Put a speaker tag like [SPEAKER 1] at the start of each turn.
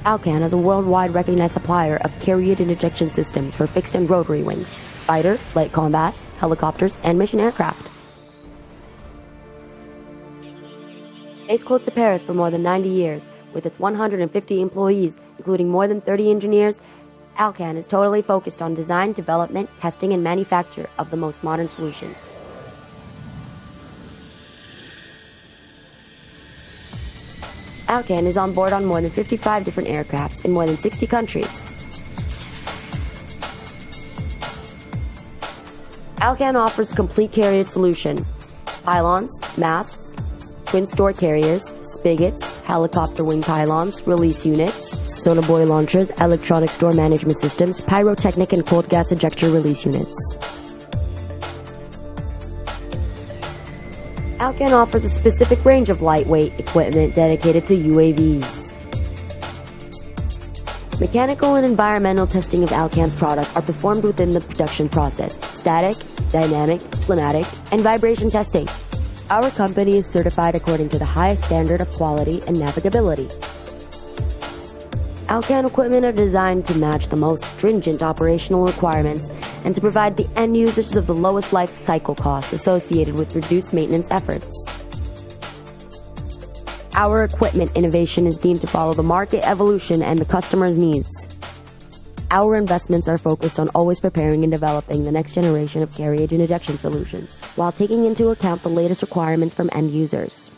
[SPEAKER 1] ALKAN is a worldwide recognized supplier of carriage and ejection systems for fixed and rotary wings, fighter, light combat, helicopters, and mission aircraft. Based close to Paris for more than 90 years, with its 150 employees, including more than 30 engineers, ALKAN is totally focused on design, development, testing, and manufacture of the most modern solutions. ALKAN is on board on more than 55 different aircrafts in more than 60 countries. ALKAN offers a complete carriage solution: pylons, masts, twin store carriers, spigots, helicopter wing pylons, release units, sonobuoy launchers, electronic store management systems, pyrotechnic and cold gas ejector release units. ALKAN offers a specific range of lightweight equipment dedicated to UAVs. Mechanical and environmental testing of ALKAN's products are performed within the production process: static, dynamic, pneumatic, and vibration testing. Our company is certified according to the highest standard of quality and navigability. ALKAN equipment are designed to match the most stringent operational requirements and to provide the end users of the lowest life cycle costs associated with reduced maintenance efforts. Our equipment innovation is deemed to follow the market evolution and the customer's needs. Our investments are focused on always preparing and developing the next generation of carriage and ejection solutions, while taking into account the latest requirements from end users.